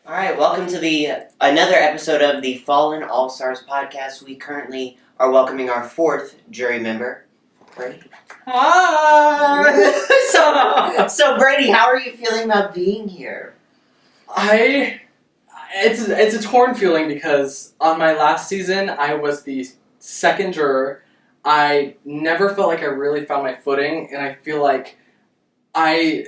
All right, welcome to another episode of the Fallen All-Stars podcast. We currently are welcoming our fourth jury member, Brady. Hi! So Brady, how are you feeling about being here? It's a torn feeling because on my last season, I was the second juror. I never felt like I really found my footing, and I feel like I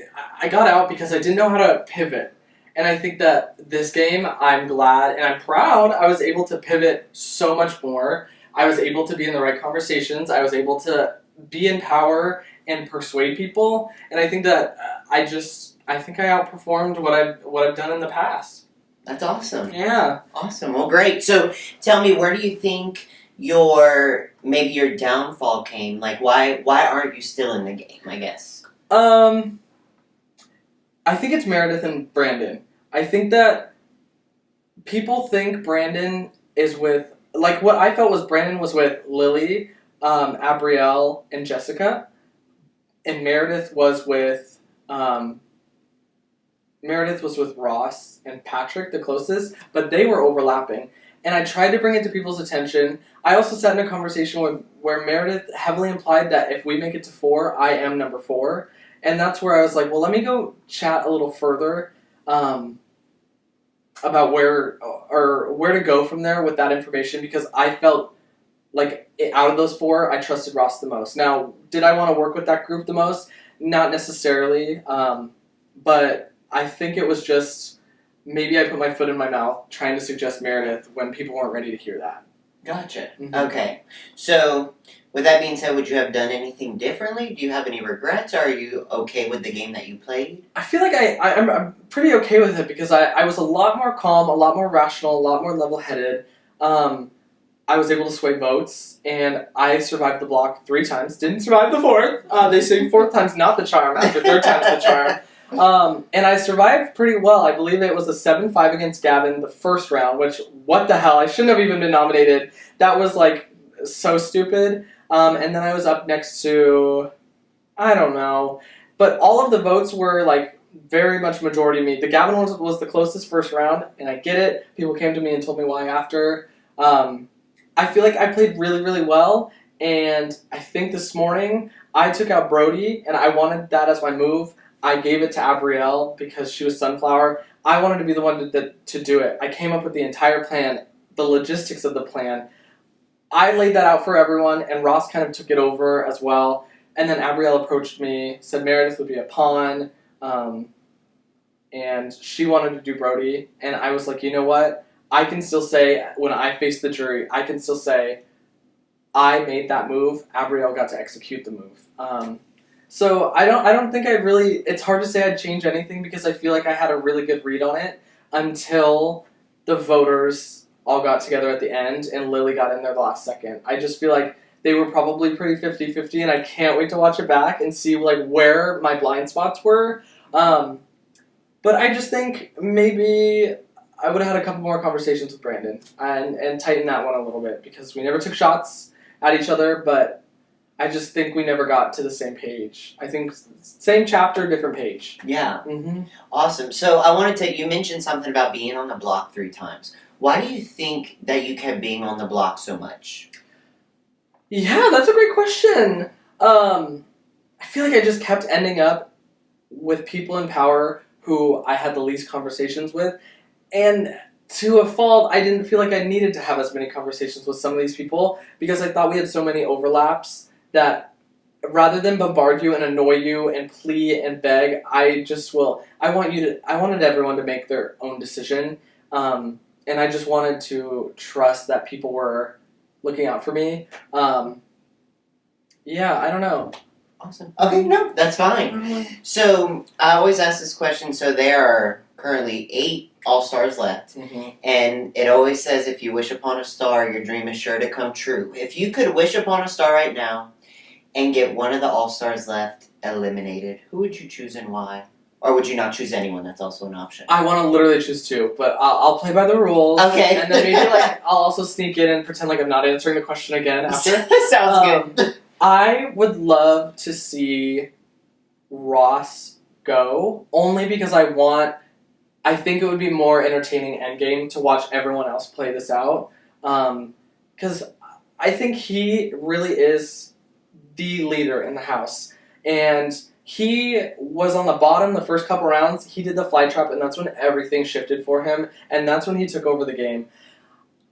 got out because I didn't know how to pivot. And I think that this game, I'm glad and I'm proud I was able to pivot so much more. I was able to be in the right conversations. I was able to be in power and persuade people. And I think that I think I outperformed what I've done in the past. That's awesome. Yeah. Awesome. Well, great. So tell me, where do you think your downfall came? Like, why aren't you still in the game, I guess? I think it's Meredith and Brandon. I think that people think Brandon is with, like, what I felt was Brandon was with Lily, Abrielle, and Jessica, and Meredith was with Ross and Patrick, the closest, but they were overlapping. And I tried to bring it to people's attention. I also sat in a conversation where Meredith heavily implied that if we make it to 4, I am number 4. And that's where I was like, well, let me go chat a little further about where to go from there with that information, because I felt like out of those 4, I trusted Ross the most. Now, did I want to work with that group the most? Not necessarily, but I think it was just maybe I put my foot in my mouth trying to suggest Meredith when people weren't ready to hear that. Gotcha. Mm-hmm. Okay. So, with that being said, would you have done anything differently? Do you have any regrets? Or are you okay with the game that you played? I feel like I'm pretty okay with it because I was a lot more calm, a lot more rational, a lot more level-headed. I was able to sway votes, and I survived the block 3 times. Didn't survive the 4th. They say 4th time's not the charm after 3rd time's the charm. And I survived pretty well. I believe it was a 7-5 against Gavin the first round, which, what the hell, I shouldn't have even been nominated. That was, like, so stupid. And then I was up next to, I don't know, but all of the votes were, like, very much majority me. The Gavin one was the closest first round, and I get it. People came to me and told me why after. I feel like I played really, really well, and I think this morning I took out Brody, and I wanted that as my move. I gave it to Abrielle because she was Sunflower. I wanted to be the one to do it. I came up with the entire plan, the logistics of the plan. I laid that out for everyone, and Ross kind of took it over as well. And then Abrielle approached me, said Meredith would be a pawn, and she wanted to do Brody. And I was like, you know what? I can still say, when I face the jury, I can still say, I made that move. Abrielle got to execute the move. So I don't think it's hard to say I'd change anything because I feel like I had a really good read on it until the voters all got together at the end and Lily got in there the last second. I just feel like they were probably pretty 50-50, and I can't wait to watch it back and see like where my blind spots were. But I just think maybe I would have had a couple more conversations with Brandon and tighten that one a little bit because we never took shots at each other, but I just think we never got to the same page. I think same chapter, different page. Yeah. Mm-hmm. Awesome. So you mentioned something about being on the block 3 times. Why do you think that you kept being on the block so much? Yeah, that's a great question. I feel like I just kept ending up with people in power who I had the least conversations with. And to a fault, I didn't feel like I needed to have as many conversations with some of these people because I thought we had so many overlaps that rather than bombard you and annoy you and plead and beg, I wanted everyone to make their own decision. And I just wanted to trust that people were looking out for me. Yeah, I don't know. Awesome. Okay, no, that's fine. So, I always ask this question, so there are currently 8 All-Stars left, and it always says if you wish upon a star, your dream is sure to come true. If you could wish upon a star right now and get one of the All-Stars left eliminated, who would you choose and why? Or would you not choose anyone? That's also an option. I want to literally choose 2, but I'll play by the rules. Okay. And then maybe I'll also sneak in and pretend like I'm not answering the question again after. Sounds good. I would love to see Ross go, only because I I think it would be more entertaining endgame to watch everyone else play this out. Because I think he really is the leader in the house. And he was on the bottom the first couple rounds. He did the fly trap, and that's when everything shifted for him. And that's when he took over the game.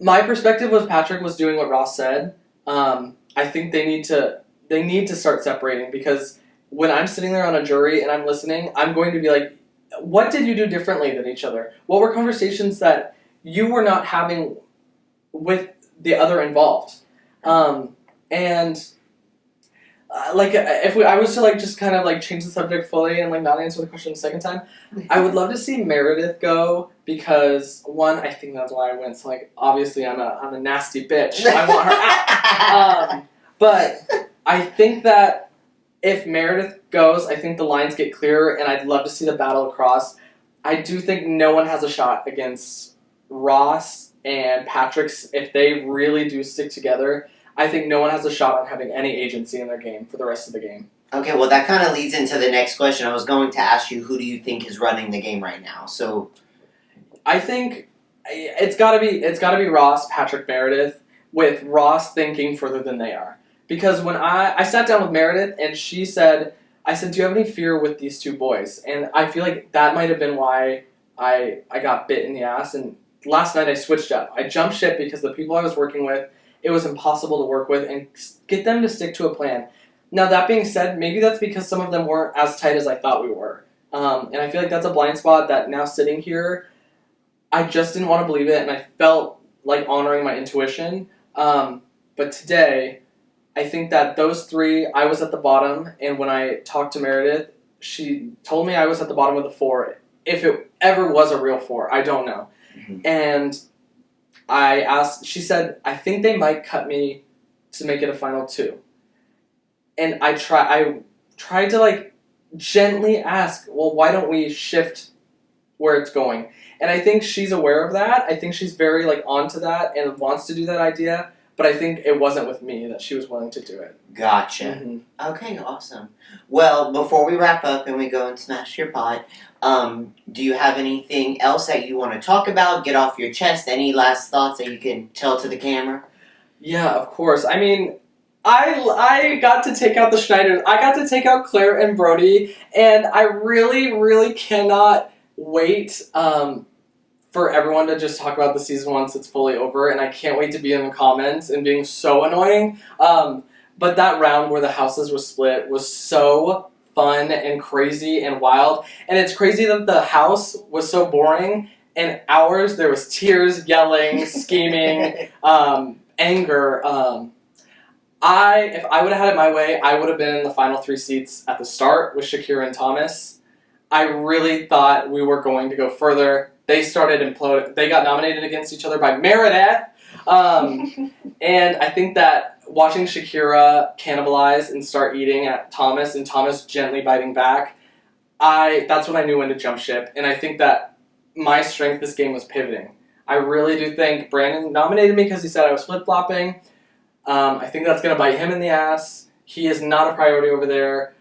My perspective was Patrick was doing what Ross said. I think they need to start separating, because when I'm sitting there on a jury and I'm listening, I'm going to be like, what did you do differently than each other? What were conversations that you were not having with the other involved? If I was to like just kind of like change the subject fully and like not answer the question the second time, I would love to see Meredith go, because one, I think that's why I went. So like obviously I'm a nasty bitch. I want her out. But I think that if Meredith goes, I think the lines get clearer, and I'd love to see the battle across. I do think no one has a shot against Ross and Patrick's if they really do stick together. I think no one has a shot on having any agency in their game for the rest of the game. Okay, well that kind of leads into the next question. I was going to ask you, who do you think is running the game right now? So, I think it's gotta be Ross, Patrick, Meredith, with Ross thinking further than they are. Because when I sat down with Meredith and she said, I said, do you have any fear with these two boys? And I feel like that might have been why I got bit in the ass. And last night I switched up. I jumped ship because the people I was working with, it was impossible to work with and get them to stick to a plan. Now, that being said, maybe that's because some of them weren't as tight as I thought we were. And I feel like that's a blind spot that now sitting here, I just didn't want to believe it, and I felt like honoring my intuition. But today, I think that those three, I was at the bottom, and when I talked to Meredith, she told me I was at the bottom of the 4. If it ever was a real 4, I don't know. Mm-hmm. And I asked, she said, I think they might cut me to make it a final 2. And I tried to like gently ask, well, why don't we shift where it's going? And I think she's aware of that. I think she's very like onto that and wants to do that idea. But I think it wasn't with me that she was willing to do it. Gotcha. Mm-hmm. Okay, awesome. Well, before we wrap up and we go and smash your pot, do you have anything else that you want to talk about, get off your chest? Any last thoughts that you can tell to the camera? Yeah, of course. I mean, I got to take out the Schneiders. I got to take out Claire and Brody, and I really, really cannot wait for everyone to just talk about the season once it's fully over, and I can't wait to be in the comments and being so annoying. But that round where the houses were split was so fun and crazy and wild, and it's crazy that the house was so boring, and ours, there was tears, yelling, scheming, anger. If I would have had it my way, I would have been in the final 3 seats at the start with Shakira and Thomas. I really thought we were going to go further. They started imploding. They got nominated against each other by Meredith. And I think that watching Shakira cannibalize and start eating at Thomas and Thomas gently biting back, that's when I knew when to jump ship. And I think that my strength this game was pivoting. I really do think Brandon nominated me because he said I was flip-flopping. I think that's going to bite him in the ass. He is not a priority over there.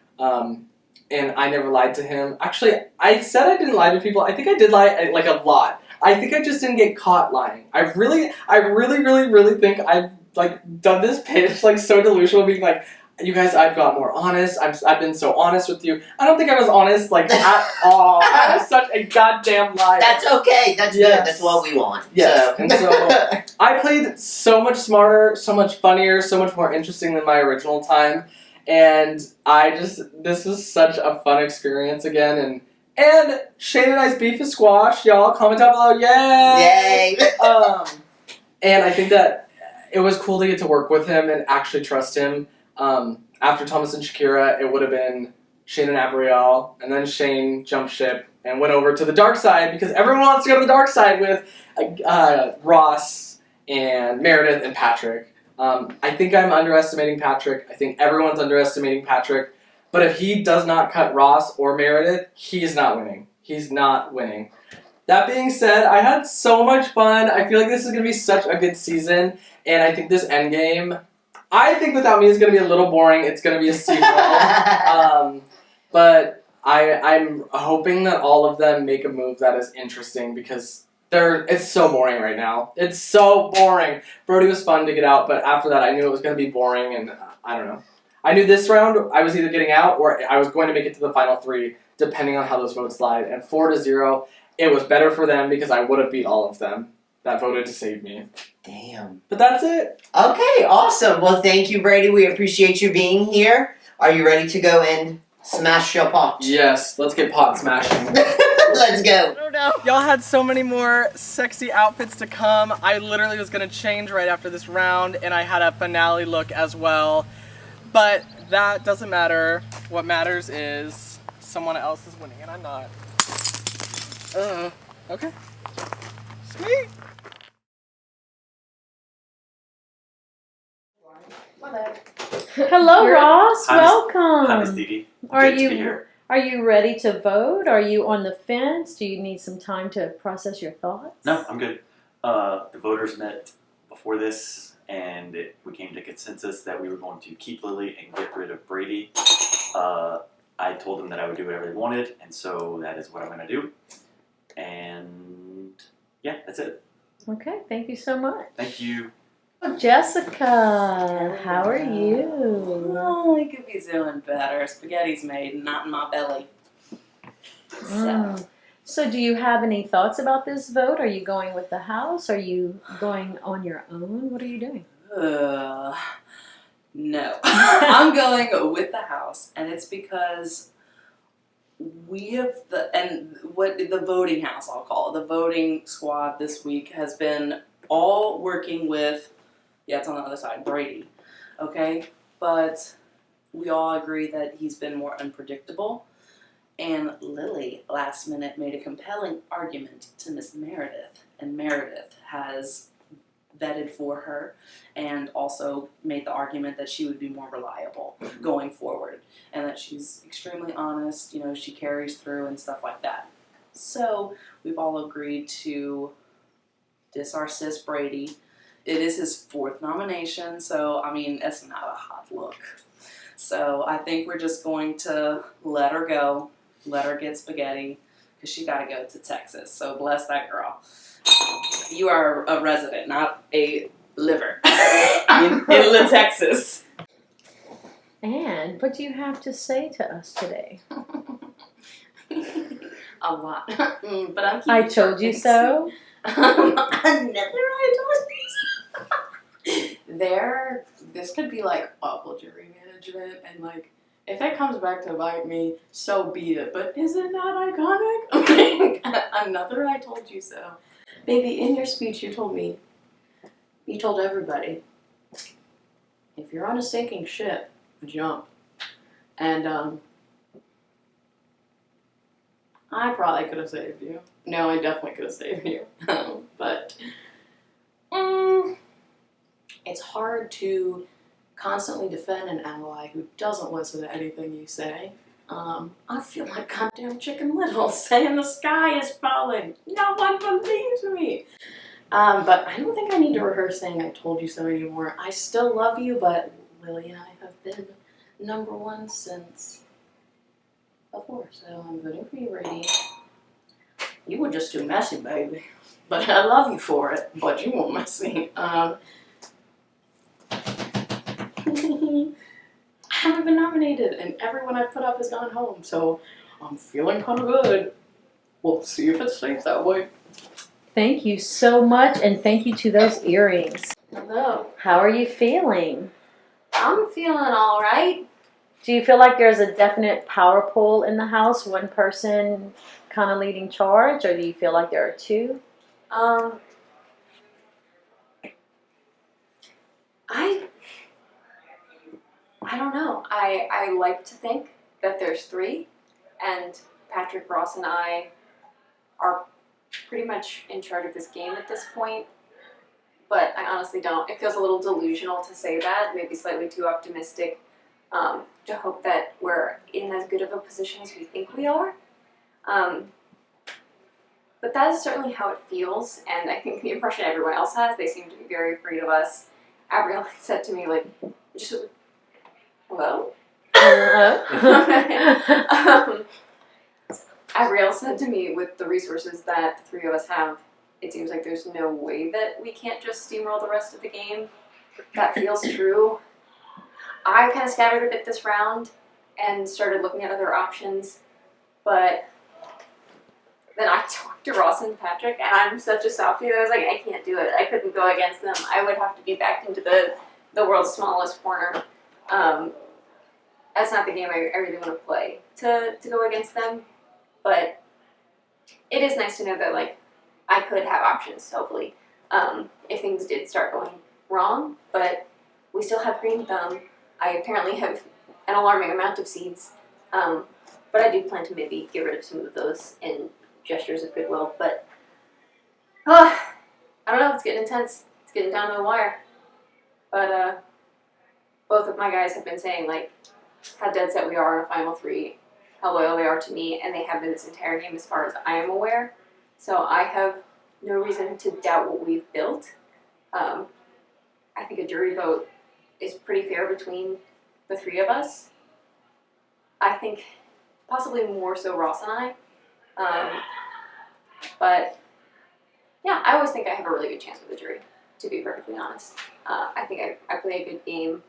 And I never lied to him. Actually, I said I didn't lie to people. I think I did lie, like, a lot. I think I just didn't get caught lying. I really think I've, like, done this pitch, like, so delusional, being like, you guys, I've got more honest. I've been so honest with you. I don't think I was honest, like, at all. I was such a goddamn liar. That's okay. That's good. That's what we want. Yes. So. And so I played so much smarter, so much funnier, so much more interesting than my original time. And this was such a fun experience again. And Shane and I's beef is squashed, y'all. Comment down below. Yay! Yay! And I think that it was cool to get to work with him and actually trust him. After Thomas and Shakira, it would have been Shane and Abrielle, and then Shane jumped ship and went over to the dark side because everyone wants to go to the dark side with Ross and Meredith and Patrick. I think I'm underestimating Patrick. I think everyone's underestimating Patrick. But if he does not cut Ross or Meredith, he is not winning. He's not winning. That being said, I had so much fun. I feel like this is going to be such a good season. And I think this endgame, I think without me, is going to be a little boring. It's going to be a sequel. But I'm hoping that all of them make a move that is interesting because it's so boring right now. It's so boring. Brody was fun to get out, but after that I knew it was going to be boring, and I don't know. I knew this round I was either getting out or I was going to make it to the final 3, depending on how those votes slide. And 4-0, it was better for them because I would have beat all of them that voted to save me. Damn. But that's it. Okay, awesome. Well, thank you, Brady. We appreciate you being here. Are you ready to go and smash your pot? Yes, let's get pot smashing. Let's go. Y'all had so many more sexy outfits to come. I literally was gonna change right after this round, and I had a finale look as well. But that doesn't matter. What matters is someone else is winning and I'm not. Okay. Sweet. Hello, Ross. Hi, Miss Welcome. Didi. Are Good to you be here. are you ready to vote? Are you on the fence? Do you need some time to process your thoughts? No, I'm good. The voters met before this, and we came to consensus that we were going to keep Lily and get rid of Brady. I told them that I would do whatever they wanted, and so that is what I'm going to do. And yeah, that's it. Okay. Thank you so much. Thank you. Jessica, how are you? Oh, I could be doing better. Spaghetti's made, not in my belly. So, do you have any thoughts about this vote? Are you going with the House? Are you going on your own? What are you doing? No. I'm going with the House, and it's because we have the voting house, I'll call it, the voting squad this week has been all working with, it's on the other side, Brady, okay? But we all agree that he's been more unpredictable. And Lily, last minute, made a compelling argument to Miss Meredith. And Meredith has vetted for her and also made the argument that she would be more reliable going forward. And that she's extremely honest, she carries through and stuff like that. So we've all agreed to diss our sis Brady. It is his 4th nomination, so it's not a hot look. So I think we're just going to let her go. Let her get spaghetti, because she got to go to Texas. So bless that girl. You are a resident, not a liver in Texas. And what do you have to say to us today? A lot. But I'm I told you so. This could be like awful jury management, and like if it comes back to bite me, so be it. But is it not iconic? Another I told you so. Baby, in your speech you told everybody, if you're on a sinking ship, jump. And I probably could have saved you. No, I definitely could have saved you. But it's hard to constantly defend an ally who doesn't listen to anything you say. I feel like goddamn Chicken Little saying the sky is falling. No one believes me. But I don't think I need to rehearse saying I told you so anymore. I still love you, but Lily and I have been #1 since before. So I'm voting for you, Brady. You were just too messy, baby. But I love you for it. But you won't mess me. I haven't been nominated, and everyone I've put up has gone home, so I'm feeling kind of good. We'll see if it stays that way. Thank you so much, and thank you to those earrings. Hello. How are you feeling? I'm feeling all right. Do you feel like there's a definite power pull in the House, one person kind of leading charge, or do you feel like there are 2? I don't know. I like to think that there's 3, and Patrick, Ross, and I are pretty much in charge of this game at this point. But I honestly don't. It feels a little delusional to say that, maybe slightly too optimistic, to hope that we're in as good of a position as we think we are. But that is certainly how it feels, and I think the impression everyone else has, they seem to be very afraid of us. Abigail said to me, like, just, hello? Hello? Abrielle said to me, with the resources that the three of us have, it seems like there's no way that we can't just steamroll the rest of the game. That feels true. I kind of scattered a bit this round and started looking at other options, but then I talked to Ross and Patrick, and I'm such a softie that I was like, I can't do it. I couldn't go against them. I would have to be backed into the world's smallest corner. That's not the game I really want to play to go against them, but it is nice to know that like I could have options, hopefully, if things did start going wrong, but we still have green thumb. I apparently have an alarming amount of seeds, but I do plan to maybe get rid of some of those in gestures of goodwill, but I don't know, it's getting intense. It's getting down to the wire. But both of my guys have been saying like how dead set we are in a final three, how loyal they are to me, and they have been this entire game as far as I am aware. So I have no reason to doubt what we've built. I think a jury vote is pretty fair between the three of us. I think possibly more so Ross and I. But yeah, I always think I have a really good chance with the jury, to be perfectly honest. I think I play a good game,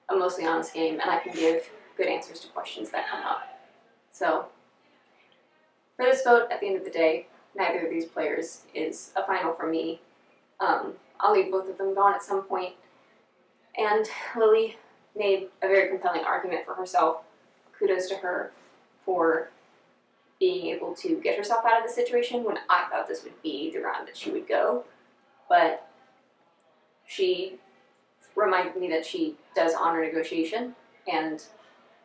a mostly honest game, and I can give good answers to questions that come up. So for this vote, at the end of the day, neither of these players is a final for me. I'll leave both of them gone at some point. And Lily made a very compelling argument for herself. Kudos to her for being able to get herself out of the situation when I thought this would be the round that she would go. But she reminded me that she does honor negotiation, and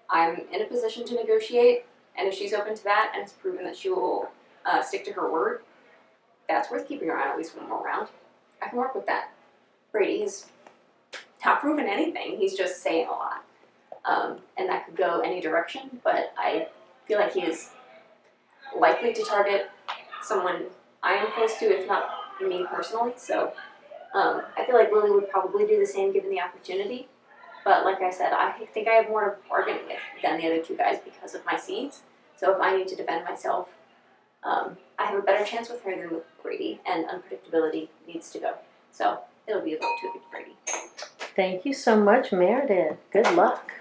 I'm in a position to negotiate, and if she's open to that and it's proven that she will stick to her word, that's worth keeping around at least one more round. I can work with that. Brady's not proven anything, he's just saying a lot. And that could go any direction, but I feel like he is likely to target someone I am close to, if not me personally, so I feel like Lily would probably do the same given the opportunity, but like I said, I think I have more to bargain with than the other two guys because of my seeds, so if I need to defend myself, I have a better chance with her than with Brady, and unpredictability needs to go, so it'll be a vote to evict Brady. Thank you so much, Meredith. Good luck.